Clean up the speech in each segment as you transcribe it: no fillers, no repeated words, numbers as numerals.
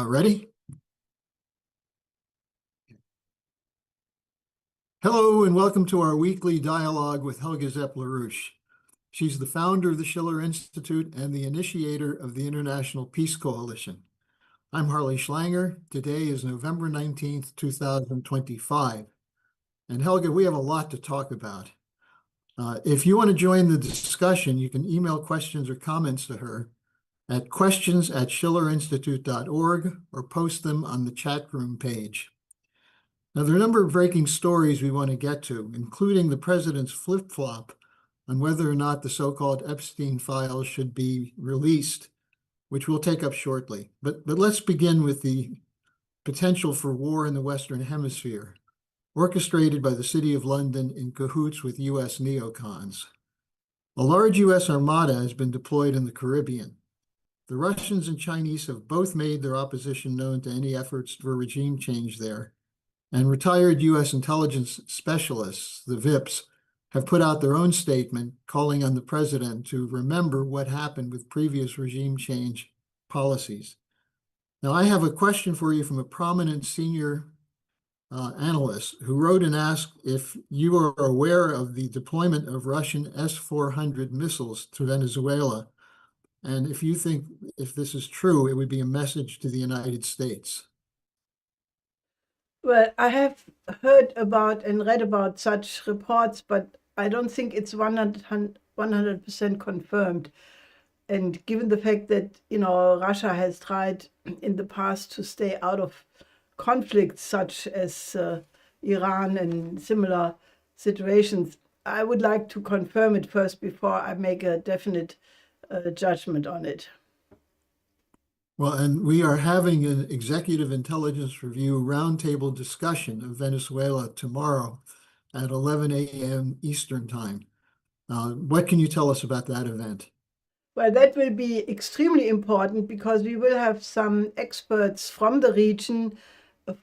Ready? Hello and welcome to our weekly dialogue with Helga Zepp-LaRouche. She's the founder of the Schiller Institute and the initiator of the International Peace Coalition. I'm Harley Schlanger. Today is November 19th, 2025. And Helga, we have a lot to talk about. If you want to join the discussion, you can email questions or comments to her at questions@schillerinstitute.org or post them on the chat room page. Now, there are a number of breaking stories we want to get to, including the president's flip-flop on whether or not the so-called Epstein files should be released, which we'll take up shortly. But let's begin with the potential for war in the Western Hemisphere, orchestrated by the City of London in cahoots with U.S. neocons. A large U.S. armada has been deployed in the Caribbean. The Russians and Chinese have both made their opposition known to any efforts for regime change there, and retired U.S. intelligence specialists, the VIPs, have put out their own statement calling on the president to remember what happened with previous regime change policies. Now, I have a question for you from a prominent senior analyst who wrote and asked if you are aware of the deployment of Russian S-400 missiles to Venezuela, and if you think if this is true, it would be a message to the United States. Well, I have heard about and read about such reports, but I don't think it's 100% confirmed. And given the fact that, Russia has tried in the past to stay out of conflicts such as Iran and similar situations, I would like to confirm it first before I make a definite judgment on it. Well, and we are having an executive intelligence review roundtable discussion of Venezuela tomorrow at 11 a.m. Eastern Time. What can you tell us about that event? Well, that will be extremely important because we will have some experts from the region,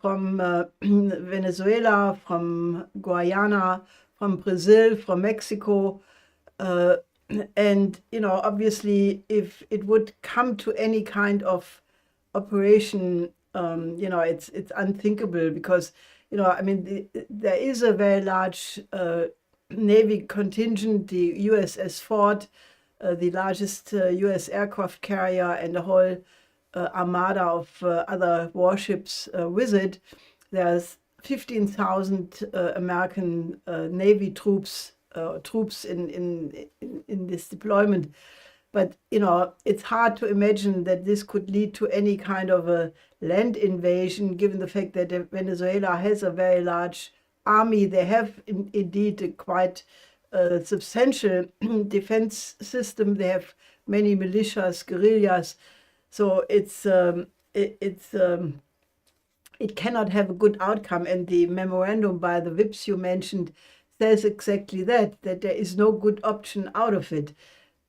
from Venezuela, from Guyana, from Brazil, from Mexico. And, obviously, if it would come to any kind of operation, it's unthinkable because, there is a very large Navy contingent, the USS Ford, the largest US aircraft carrier, and a whole armada of other warships with it. There's 15,000 American Navy troops in this deployment. But, it's hard to imagine that this could lead to any kind of a land invasion, given the fact that Venezuela has a very large army. They have indeed a quite substantial defense system. They have many militias, guerrillas. So it cannot have a good outcome. And the memorandum by the VIPs you mentioned says exactly that there is no good option out of it.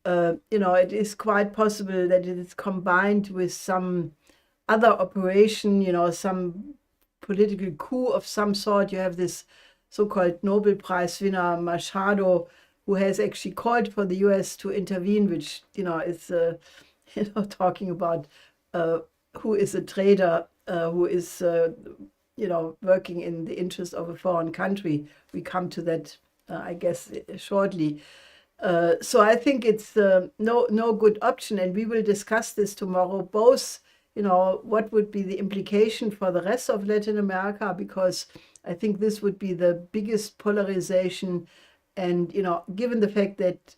It is quite possible that it is combined with some other operation, some political coup of some sort. You have this so-called Nobel Prize winner, Machado, who has actually called for the US to intervene, which, is, talking about who is a traitor, who is, working in the interest of a foreign country. We come to that, I guess, shortly. So I think it's no good option, and we will discuss this tomorrow, both, what would be the implication for the rest of Latin America, because I think this would be the biggest polarization. And, given the fact that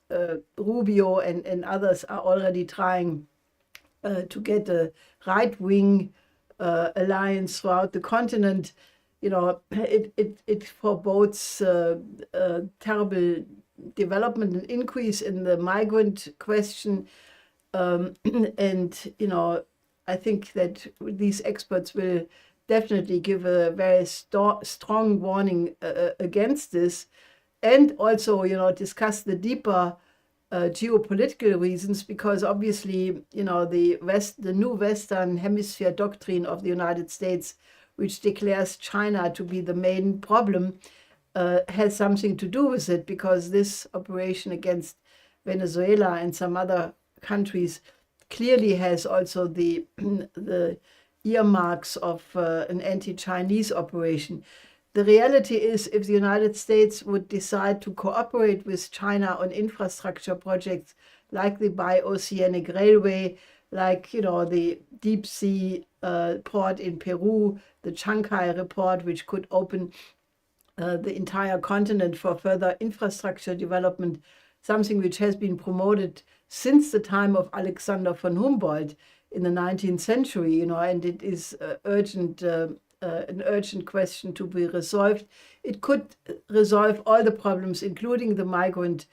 Rubio and others are already trying to get a right-wing alliance throughout the continent, it forebodes terrible development and increase in the migrant question. And, I think that these experts will definitely give a very strong warning against this, and also, discuss the deeper geopolitical reasons, because obviously, the new Western Hemisphere doctrine of the United States, which declares China to be the main problem, has something to do with it, because this operation against Venezuela and some other countries clearly has also the earmarks of an anti-Chinese operation. The reality is, if the United States would decide to cooperate with China on infrastructure projects like the Bioceanic Railway, like the deep sea port in Peru, the Shanghai report, which could open the entire continent for further infrastructure development, something which has been promoted since the time of Alexander von Humboldt in the 19th century, and it is an urgent question to be resolved. It could resolve all the problems, including the migrant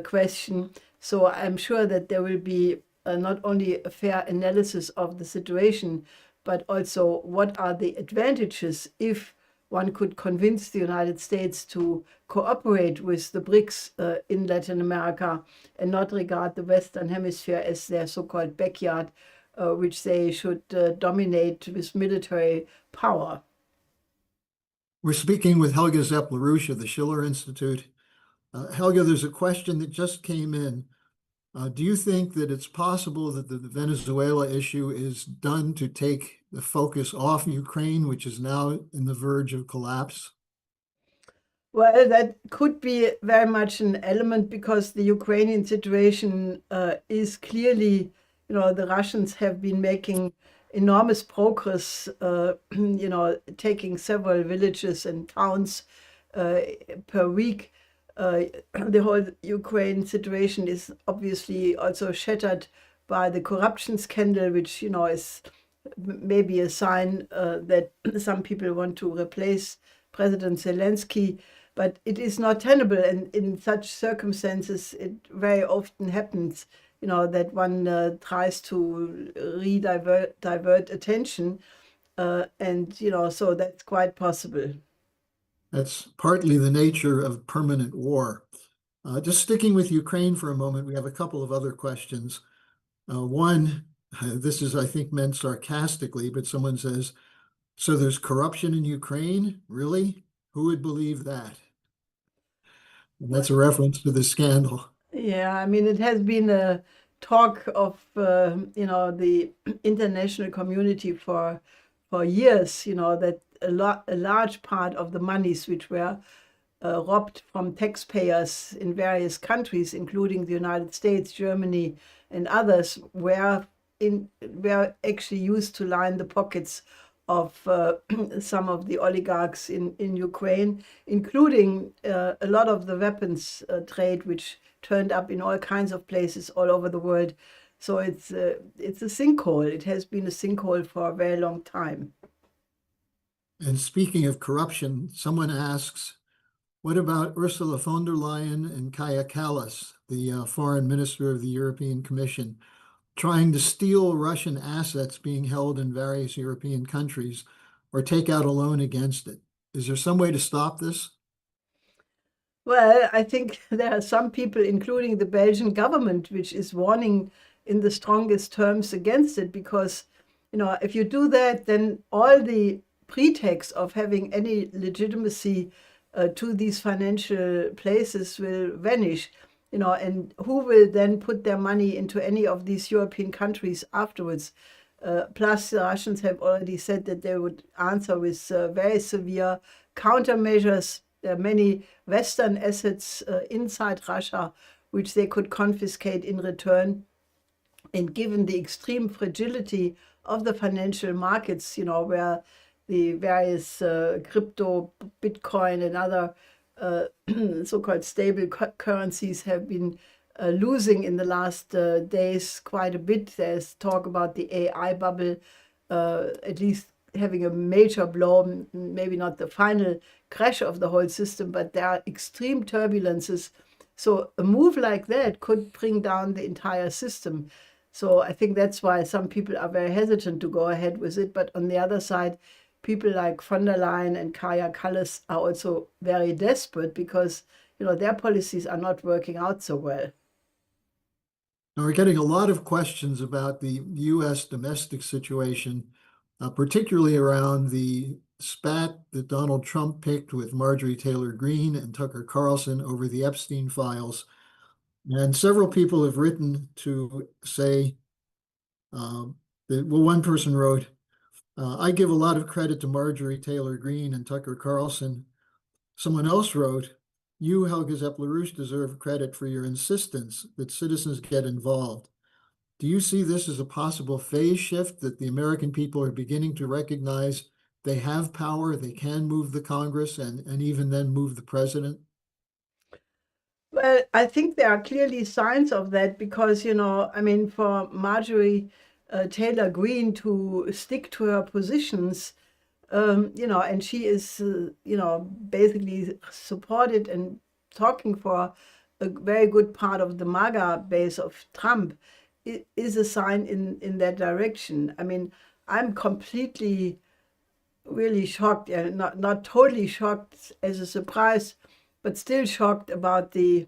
question. So I'm sure that there will be not only a fair analysis of the situation, but also what are the advantages if one could convince the United States to cooperate with the BRICS in Latin America and not regard the Western Hemisphere as their so-called backyard, which they should dominate with military power. We're speaking with Helga Zepp-LaRouche of the Schiller Institute. Helga, there's a question that just came in. Do you think that it's possible that the Venezuela issue is done to take the focus off Ukraine, which is now in the verge of collapse? Well, that could be very much an element because the Ukrainian situation is clearly, the Russians have been making enormous progress, taking several villages and towns per week. The whole Ukraine situation is obviously also shattered by the corruption scandal, which is maybe a sign that some people want to replace President Zelensky, but it is not tenable. And in such circumstances, it very often happens, that one tries to divert attention, and so that's quite possible. That's partly the nature of permanent war. Just sticking with Ukraine for a moment, we have a couple of other questions. One, this is, I think, meant sarcastically, but someone says, so there's corruption in Ukraine? Really? Who would believe that? And that's a reference to the scandal. Yeah, I mean, it has been a talk of, the international community for years, that a large part of the monies which were robbed from taxpayers in various countries, including the United States, Germany, and others, were actually used to line the pockets of some of the oligarchs in Ukraine, including a lot of the weapons trade, which turned up in all kinds of places all over the world. So it's a sinkhole. It has been a sinkhole for a very long time. And speaking of corruption, someone asks, what about Ursula von der Leyen and Kaja Kallas, the foreign minister of the European Commission, trying to steal Russian assets being held in various European countries or take out a loan against it? Is there some way to stop this? Well, I think there are some people, including the Belgian government, which is warning in the strongest terms against it, because, if you do that, then all the pretext of having any legitimacy to these financial places will vanish, and who will then put their money into any of these European countries afterwards? Plus, the Russians have already said that they would answer with very severe countermeasures. There are many Western assets inside Russia, which they could confiscate in return. And given the extreme fragility of the financial markets, where the various crypto, Bitcoin, and other so-called stable currencies have been losing in the last days quite a bit. There's talk about the AI bubble, at least having a major blow, maybe not the final crash of the whole system, but there are extreme turbulences. So a move like that could bring down the entire system. So I think that's why some people are very hesitant to go ahead with it. But on the other side, people like von der Leyen and Kaja Kallas are also very desperate because, their policies are not working out so well. Now, we're getting a lot of questions about the U.S. domestic situation, particularly around the spat that Donald Trump picked with Marjorie Taylor Greene and Tucker Carlson over the Epstein files. And several people have written to say that, one person wrote, I give a lot of credit to Marjorie Taylor Greene and Tucker Carlson. Someone else wrote, you, Helga Zepp-LaRouche, deserve credit for your insistence that citizens get involved. Do you see this as a possible phase shift that the American people are beginning to recognize they have power, they can move the Congress and even then move the president? Well, I think there are clearly signs of that because, I mean, for Marjorie Taylor Greene to stick to her positions, and she is, basically supported and talking for a very good part of the MAGA base of Trump, is a sign in that direction. I mean, I'm completely, really shocked, not totally shocked as a surprise, but still shocked about the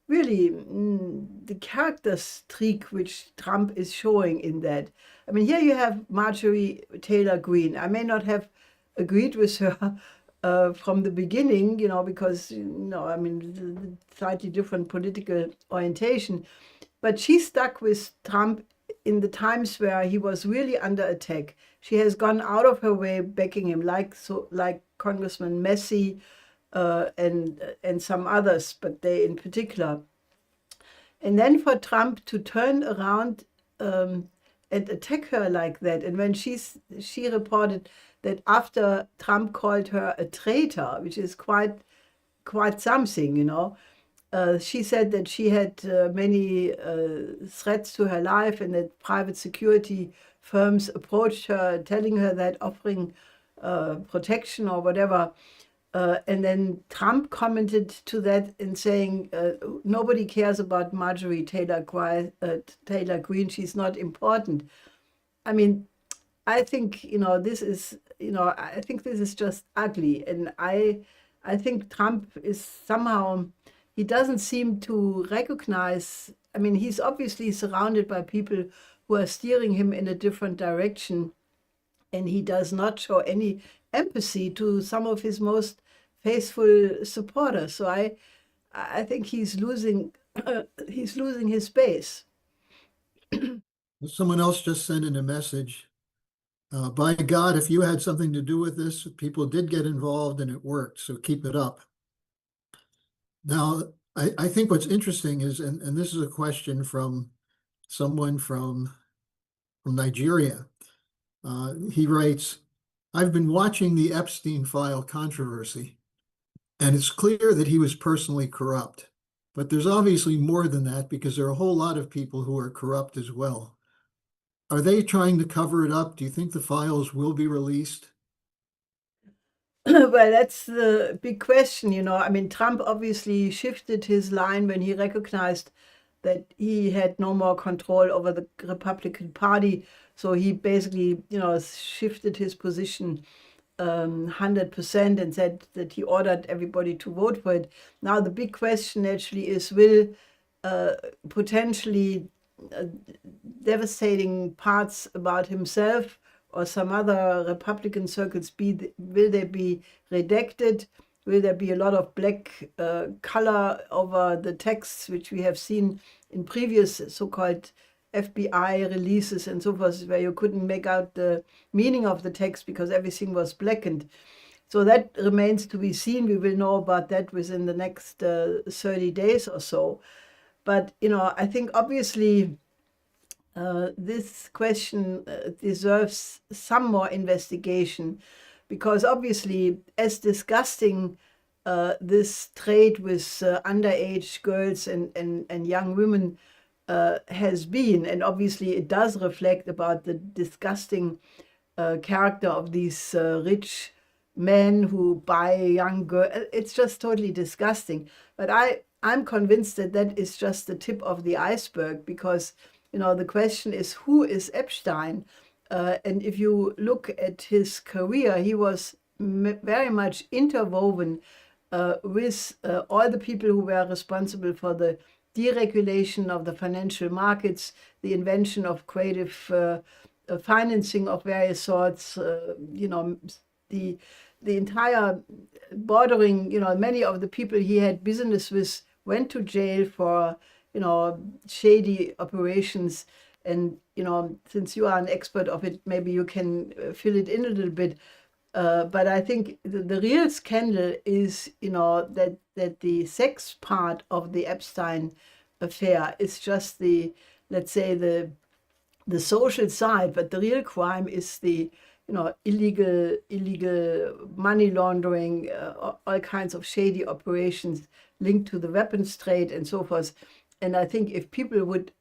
really the character streak which Trump is showing in that. I mean, here you have Marjorie Taylor Greene. I may not have agreed with her from the beginning, because, I mean, slightly different political orientation, but she stuck with Trump in the times where he was really under attack. She has gone out of her way backing him, like Congressman Massey and some others, but they in particular. And then for Trump to turn around and attack her like that, and when she reported that after Trump called her a traitor, which is quite something. She said that she had many threats to her life and that private security firms approached her, telling her that, offering protection or whatever. And then Trump commented to that in saying, nobody cares about Marjorie Taylor Greene. She's not important. I mean, I think, this is, I think this is just ugly. And I think Trump is somehow, he doesn't seem to recognize, I mean, he's obviously surrounded by people who are steering him in a different direction. And he does not show any empathy to some of his most faithful supporters. So I think he's losing his base. Someone else just sent in a message. By God, if you had something to do with this, people did get involved and it worked, so keep it up. Now, I think what's interesting is, and this is a question from someone from Nigeria. He writes, I've been watching the Epstein file controversy, and it's clear that he was personally corrupt. But there's obviously more than that because there are a whole lot of people who are corrupt as well. Are they trying to cover it up? Do you think the files will be released? Well, that's the big question. I mean, Trump obviously shifted his line when he recognized that he had no more control over the Republican Party. So he basically, shifted his position 100% and said that he ordered everybody to vote for it. Now, the big question actually is, will potentially devastating parts about himself or some other Republican circles will they be redacted? Will there be a lot of black color over the texts, which we have seen in previous so-called FBI releases and so forth, where you couldn't make out the meaning of the text because everything was blackened? So that remains to be seen. We will know about that within the next 30 days or so. But, I think obviously this question deserves some more investigation, because obviously, as disgusting this trade with underage girls and young women has been, and obviously it does reflect about the disgusting character of these rich men who buy young girls. It's just totally disgusting. But I'm convinced that that is just the tip of the iceberg, because the question is, who is Epstein? And if you look at his career, he was very much interwoven with all the people who were responsible for the deregulation of the financial markets, the invention of creative financing of various sorts, the entire bordering, many of the people he had business with went to jail for, shady operations. And, since you are an expert of it, maybe you can fill it in a little bit. But I think the real scandal is, that the sex part of the Epstein affair is just let's say, the social side, but the real crime is the illegal money laundering, all kinds of shady operations linked to the weapons trade and so forth. And I think if people would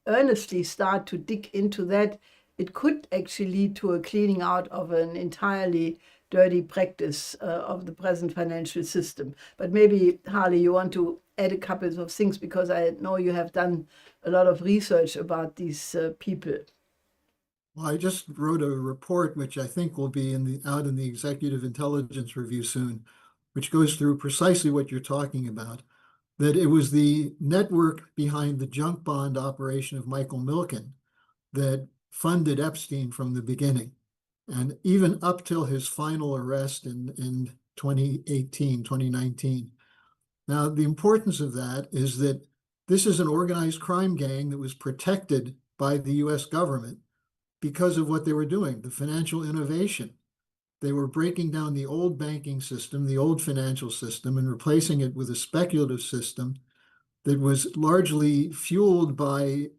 earnestly start to dig into that, it could actually lead to a cleaning out of an entirely dirty practice of the present financial system. But maybe, Harley, you want to add a couple of things, because I know you have done a lot of research about these people. Well, I just wrote a report, which I think will be out in the Executive Intelligence Review soon, which goes through precisely what you're talking about, that it was the network behind the junk bond operation of Michael Milken that funded Epstein from the beginning. And even up till his final arrest in 2018, 2019. Now, the importance of that is that this is an organized crime gang that was protected by the US government because of what they were doing, the financial innovation. They were breaking down the old banking system, the old financial system, and replacing it with a speculative system that was largely fueled by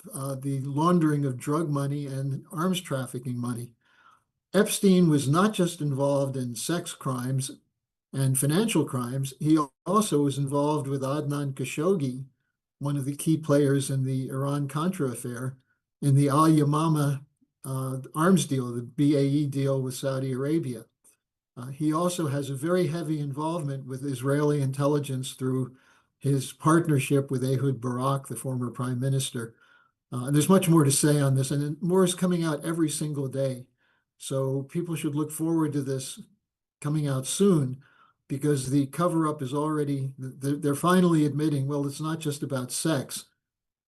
the laundering of drug money and arms trafficking money. Epstein was not just involved in sex crimes and financial crimes, he also was involved with Adnan Khashoggi, one of the key players in the Iran-Contra affair, in the Al Yamama arms deal, the BAE deal with Saudi Arabia. He also has a very heavy involvement with Israeli intelligence through his partnership with Ehud Barak, the former prime minister. And there's much more to say on this, and more is coming out every single day. So people should look forward to this coming out soon, because the cover-up is already, they're finally admitting, well, it's not just about sex,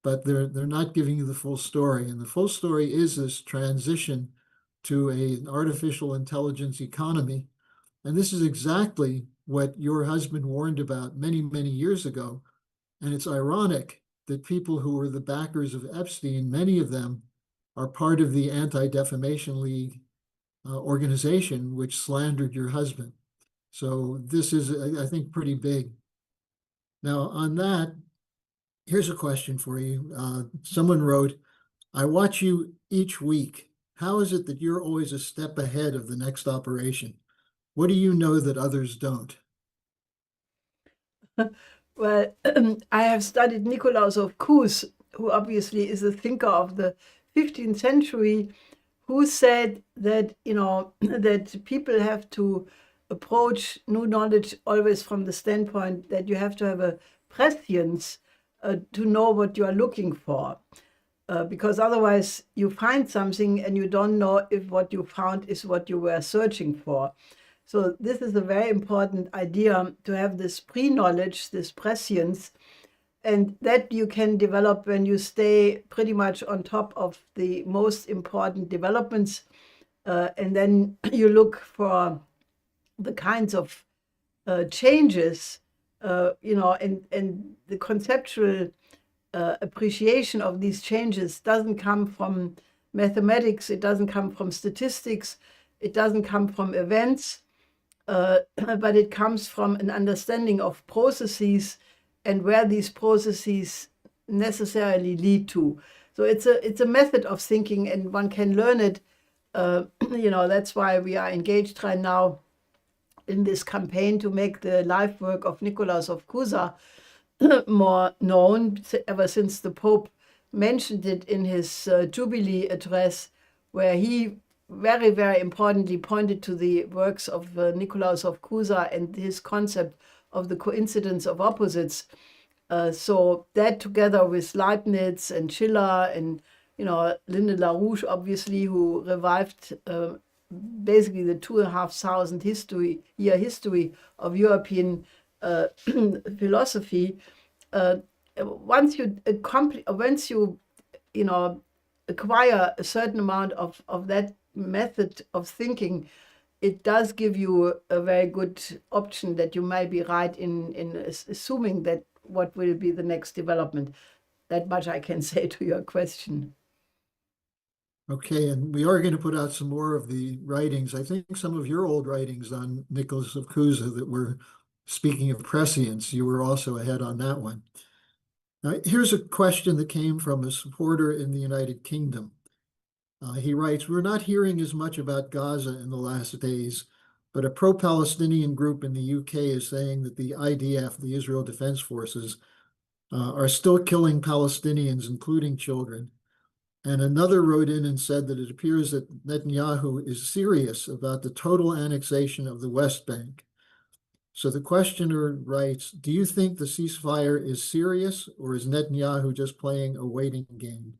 but they're not giving you the full story. And the full story is this transition to an artificial intelligence economy. And this is exactly what your husband warned about many, many years ago. And it's ironic that people who were the backers of Epstein, many of them are part of the Anti-Defamation League organization, which slandered your husband. So this is, I think, pretty big. Now, on that, here's a question for you. Someone wrote, I watch you each week. How is it that you're always a step ahead of the next operation? What do you know that others don't? Well, I have studied Nicolás of Cues, who obviously is a thinker of the 15th century, who said that, that people have to approach new knowledge always from the standpoint that you have to have a prescience to know what you are looking for. Because otherwise you find something and you don't know if what you found is what you were searching for. So this is a very important idea, to have this pre-knowledge, this prescience, and that you can develop when you stay pretty much on top of the most important developments. And then you look for the kinds of changes, and the conceptual appreciation of these changes doesn't come from mathematics, it doesn't come from statistics, it doesn't come from events, but it comes from an understanding of processes and where these processes necessarily lead to. So it's a method of thinking, and one can learn it. That's why we are engaged right now in this campaign to make the life work of Nicolás of Cues more known, ever since the Pope mentioned it in his Jubilee address, where he very, very importantly pointed to the works of Nicolás of Cues and his concept of the coincidence of opposites. So that, together with Leibniz and Schiller and Linda LaRouche, obviously, who revived basically the 2,500 year history of European philosophy. Once you acquire a certain amount of that method of thinking, it does give you a very good option that you might be right in assuming that what will be the next development. That much I can say to your question. Okay, and we are going to put out some more of the writings. I think some of your old writings on Nicholas of Cusa that were speaking of prescience, you were also ahead on that one. Here's a question that came from a supporter in the United Kingdom. He writes, we're not hearing as much about Gaza in the last days, but a pro-Palestinian group in the UK is saying that the IDF, the Israel Defense Forces, are still killing Palestinians, including children. And another wrote in and said that it appears that Netanyahu is serious about the total annexation of the West Bank. So the questioner writes, do you think the ceasefire is serious, or is Netanyahu just playing a waiting game?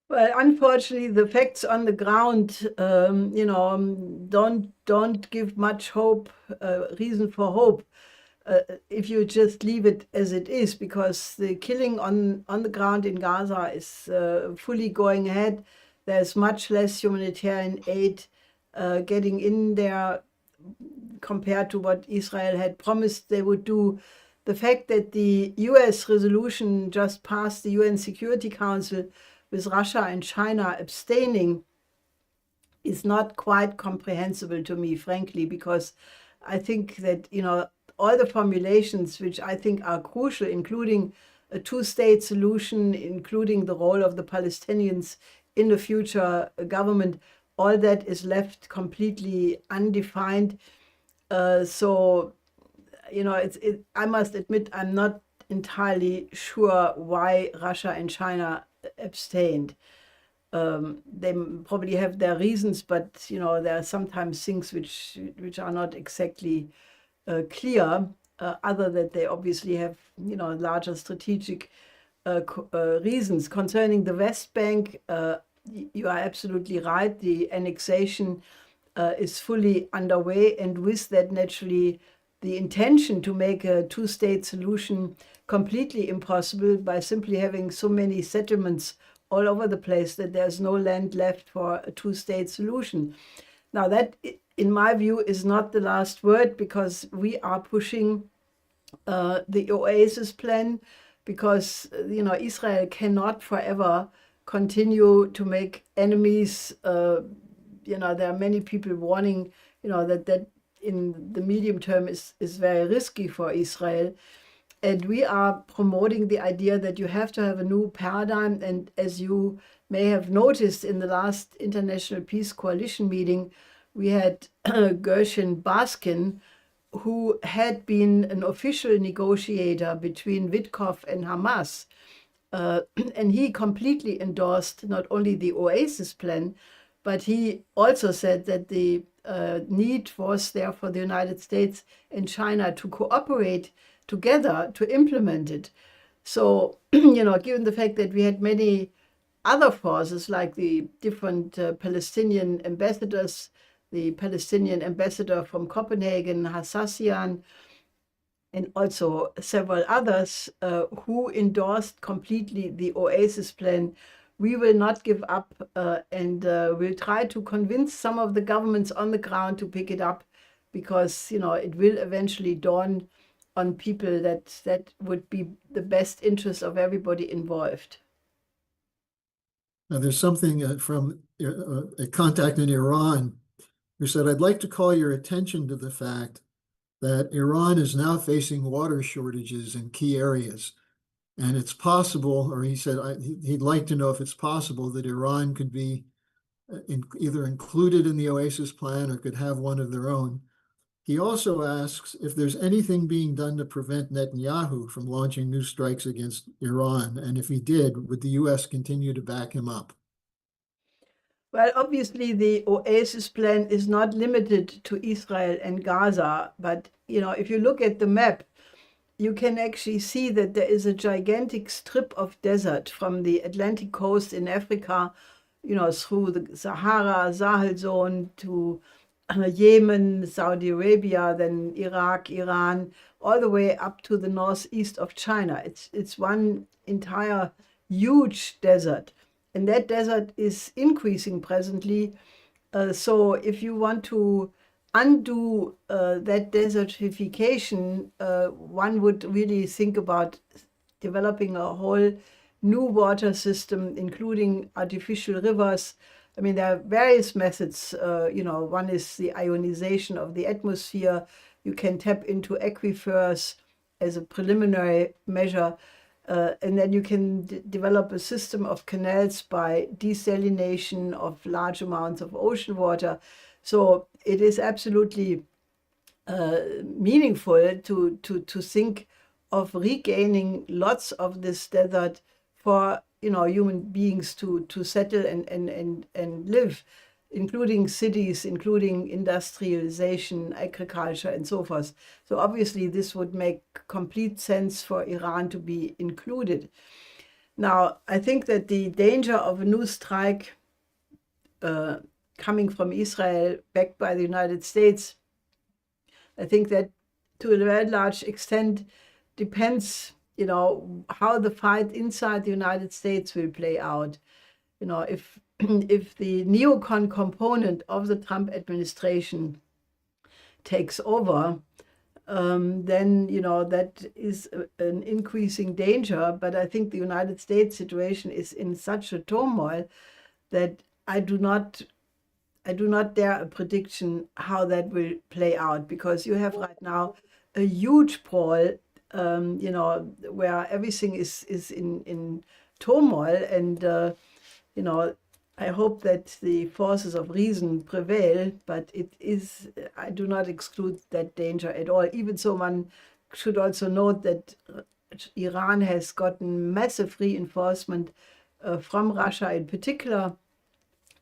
Well, unfortunately, the facts on the ground, don't give much hope, reason for hope, if you just leave it as it is, because the killing on the ground in Gaza is fully going ahead. There's much less humanitarian aid getting in there compared to what Israel had promised they would do. The fact that the US resolution just passed the UN Security Council with Russia and China abstaining is not quite comprehensible to me, frankly, because I think that, all the formulations which I think are crucial, including a two-state solution, including the role of the Palestinians in the future government, all that is left completely undefined. So, I must admit, I'm not entirely sure why Russia and China abstained. They probably have their reasons, but there are sometimes things which are not exactly clear. Other that they obviously have larger strategic reasons concerning the West Bank. You are absolutely right. The annexation is fully underway, and with that, naturally, the intention to make a two-state solution completely impossible by simply having so many settlements all over the place that there's no land left for a two-state solution. Now, that, in my view, is not the last word, because we are pushing the Oasis plan, because Israel cannot forever continue to make enemies. There are many people warning that in the medium term is very risky for Israel. And we are promoting the idea that you have to have a new paradigm. And as you may have noticed in the last International Peace Coalition meeting, we had Gershon Baskin, who had been an official negotiator between Witkoff and Hamas. And he completely endorsed not only the Oasis plan, but he also said that the need was there for the United States and China to cooperate together to implement it. So, given the fact that we had many other forces, like the different Palestinian ambassadors, the Palestinian ambassador from Copenhagen, Hassassian, and also several others who endorsed completely the Oasis plan, we will not give up, and we'll try to convince some of the governments on the ground to pick it up, because it will eventually dawn on people that would be the best interest of everybody involved. Now, there's something from a contact in Iran who said, I'd like to call your attention to the fact that Iran is now facing water shortages in key areas. And it's possible, or he said he'd like to know if it's possible that Iran could be either included in the Oasis plan or could have one of their own. He also asks if there's anything being done to prevent Netanyahu from launching new strikes against Iran. And if he did, would the US continue to back him up? Well, obviously, the Oasis plan is not limited to Israel and Gaza. But, if you look at the map, you can actually see that there is a gigantic strip of desert from the Atlantic coast in Africa, through the Sahara, Sahel zone to Yemen, Saudi Arabia, then Iraq, Iran, all the way up to the northeast of China. It's one entire huge desert. And that desert is increasing presently. So if you want to undo that desertification, one would really think about developing a whole new water system, including artificial rivers. I mean, there are various methods. One is the ionization of the atmosphere. You can tap into aquifers as a preliminary measure. And then you can develop a system of canals by desalination of large amounts of ocean water. So it is absolutely meaningful to think of regaining lots of this desert for human beings to settle and live, including cities, including industrialization, agriculture, and so forth. So obviously this would make complete sense for Iran to be included. Now, I think that the danger of a new strike coming from Israel, backed by the United States, I think that to a very large extent depends, how the fight inside the United States will play out. If the neocon component of the Trump administration takes over, then that is an increasing danger. But I think the United States situation is in such a turmoil that I do not dare a prediction how that will play out, because you have right now a huge brawl, where everything is in turmoil, and I hope that the forces of reason prevail, but I do not exclude that danger at all. Even so, one should also note that Iran has gotten massive reinforcement from Russia in particular,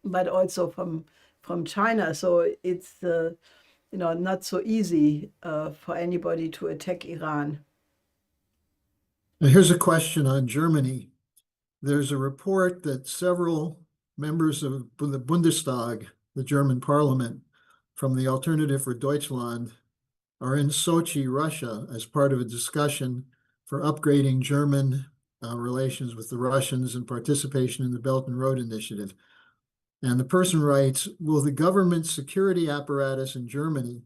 but also from China. So it's not so easy for anybody to attack Iran. Now, here's a question on Germany. There's a report that several members of the Bundestag, the German parliament, from the Alternative for Deutschland, are in Sochi, Russia, as part of a discussion for upgrading German relations with the Russians and participation in the Belt and Road Initiative. And the person writes, will the government security apparatus in Germany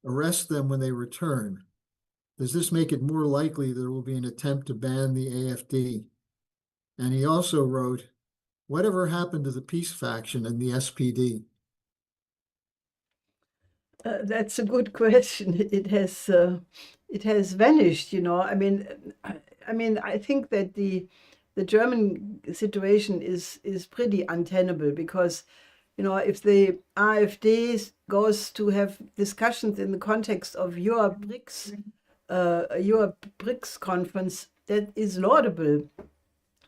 arrest them when they return? Does this make it more likely there will be an attempt to ban the AfD? And he also wrote, whatever happened to the peace faction and the SPD? That's a good question. It has vanished. I mean, I think that the German situation is pretty untenable, because if the AfD goes to have discussions in the context of your BRICS conference, that is laudable.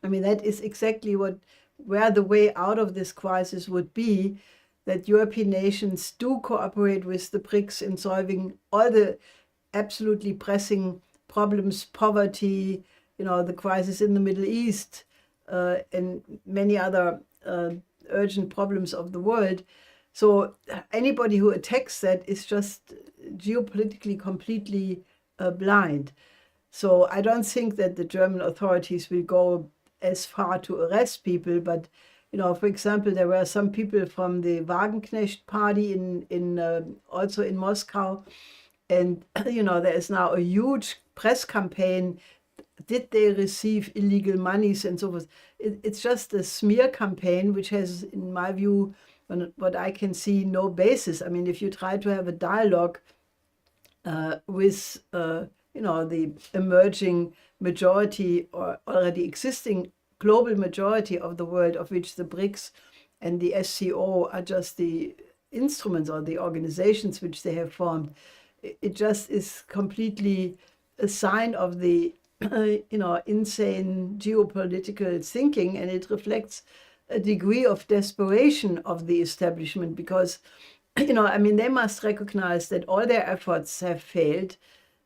I mean, that is exactly where the way out of this crisis would be, that European nations do cooperate with the BRICS in solving all the absolutely pressing problems, poverty, the crisis in the Middle East, and many other urgent problems of the world. So anybody who attacks that is just geopolitically completely blind. So I don't think that the German authorities will go as far to arrest people, but for example, there were some people from the Wagenknecht party also in Moscow, and there is now a huge press campaign. Did they receive illegal monies and so forth? It's just a smear campaign, which has, in my view, what I can see, no basis. I mean, if you try to have a dialogue with the emerging majority or already existing global majority of the world, of which the BRICS and the SCO are just the instruments or the organizations which they have formed, it just is completely a sign of the insane geopolitical thinking, and it reflects a degree of desperation of the establishment, because I mean, they must recognize that all their efforts have failed.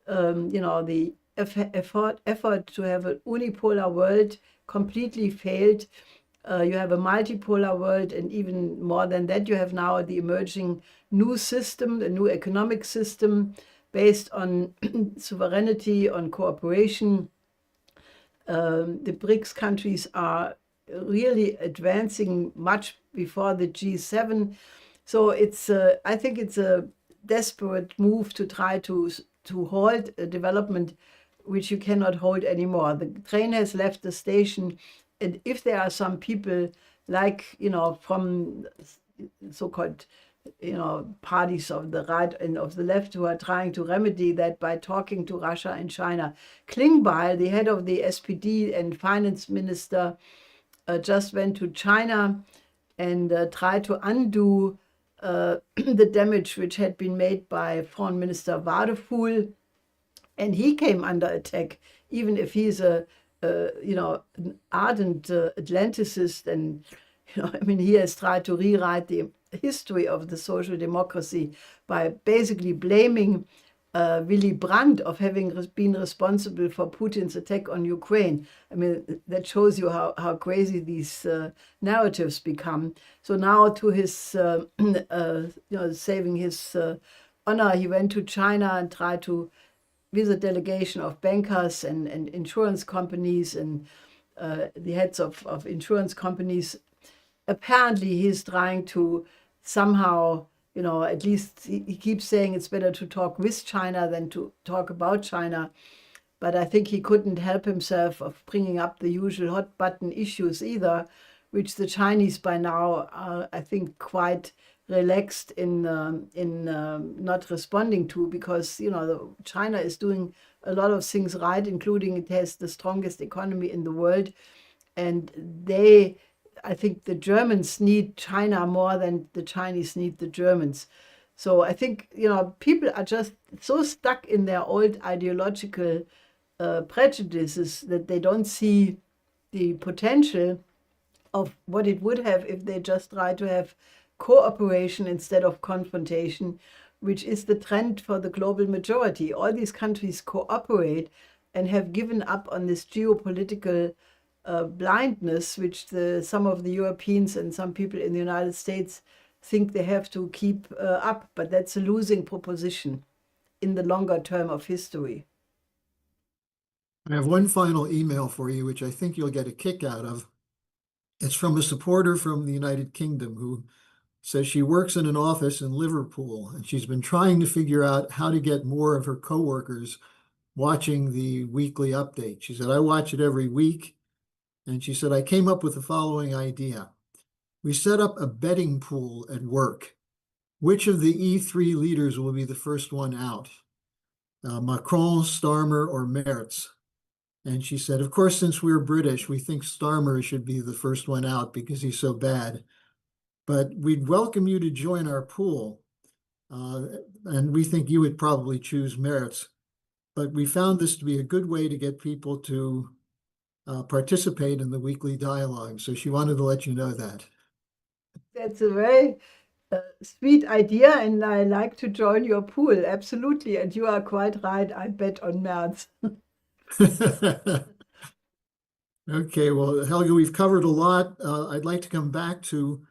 The effort to have an unipolar world completely failed. You have a multipolar world, and even more than that, you have now the emerging new system, the new economic system based on sovereignty, on cooperation. The BRICS countries are really advancing much before the G7. So I think it's a desperate move to try to halt a development which you cannot hold anymore. The train has left the station, and if there are some people like, from so-called, parties of the right and of the left who are trying to remedy that by talking to Russia and China. Klingbeil, the head of the SPD and finance minister, just went to China and tried to undo the damage which had been made by Foreign Minister Wadephul, and he came under attack, even if he's an ardent Atlanticist, and he has tried to rewrite the history of the social democracy by basically blaming Willy Brandt of having been responsible for Putin's attack on Ukraine. That shows you how crazy these narratives become. So now, to his saving his honor, he went to China and tried to, with a delegation of bankers and insurance companies and the heads of insurance companies. Apparently, he's trying to somehow, at least he keeps saying it's better to talk with China than to talk about China. But I think he couldn't help himself of bringing up the usual hot button issues either, which the Chinese by now are, I think, quite relaxed in not responding to, because China is doing a lot of things right, including it has the strongest economy in the world, and I think the Germans need China more than the Chinese need the Germans. So I think people are just so stuck in their old ideological prejudices that they don't see the potential of what it would have if they just try to have cooperation instead of confrontation, which is the trend for the global majority. All these countries cooperate and have given up on this geopolitical blindness, which some of the Europeans and some people in the United States think they have to keep up. But that's a losing proposition in the longer term of history. I have one final email for you, which I think you'll get a kick out of. It's from a supporter from the United Kingdom who says she works in an office in Liverpool, and she's been trying to figure out how to get more of her coworkers watching the weekly update. She said, I watch it every week. And she said, I came up with the following idea. We set up a betting pool at work. Which of the E3 leaders will be the first one out? Macron, Starmer, or Merz? And she said, of course, since we're British, we think Starmer should be the first one out because he's so bad. But we'd welcome you to join our pool. And we think you would probably choose Merz. But we found this to be a good way to get people to participate in the weekly dialogue. So she wanted to let you know that. That's a very sweet idea, and I like to join your pool, absolutely. And you are quite right, I bet on Merz. Okay, well, Helga, we've covered a lot. I'd like to come back to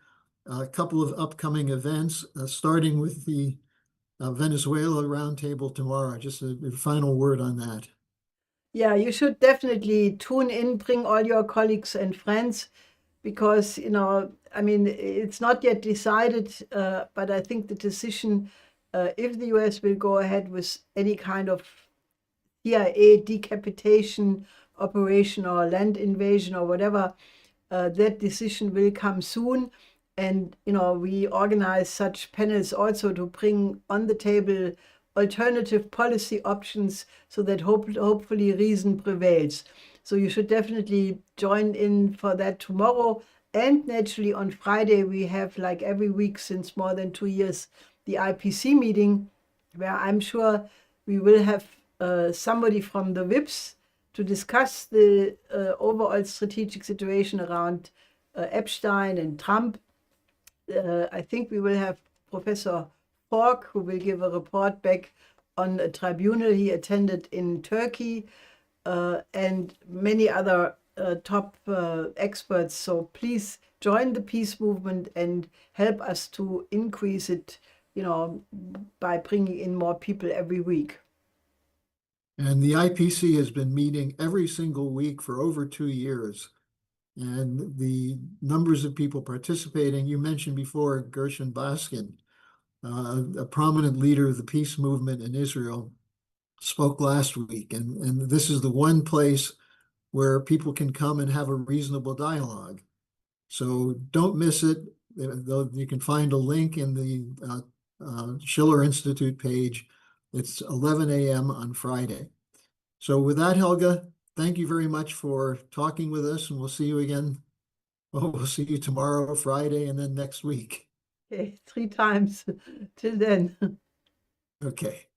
a couple of upcoming events, starting with the Venezuela roundtable tomorrow. Just a final word on that. Yeah, you should definitely tune in, bring all your colleagues and friends, because, it's not yet decided, but I think the decision, if the US will go ahead with any kind of CIA decapitation operation or land invasion or whatever, that decision will come soon. And, we organize such panels also to bring on the table alternative policy options so that hopefully reason prevails. So you should definitely join in for that tomorrow. And naturally on Friday, we have, like every week since more than 2 years, the IPC meeting, where I'm sure we will have somebody from the VIPs to discuss the overall strategic situation around Epstein and Trump. I think we will have Professor Falk, who will give a report back on a tribunal he attended in Turkey, and many other top experts. So please join the peace movement and help us to increase it, by bringing in more people every week. And the IPC has been meeting every single week for over 2 years. And the numbers of people participating, you mentioned before Gershon Baskin, a prominent leader of the peace movement in Israel, spoke last week, and this is the one place where people can come and have a reasonable dialogue. So don't miss it. Though you can find a link in the Schiller Institute page. It's 11 a.m. on Friday. So with that, Helga, thank you very much for talking with us, and we'll see you again. Well, we'll see you tomorrow, Friday, and then next week. Okay, 3 times. Till then. Okay.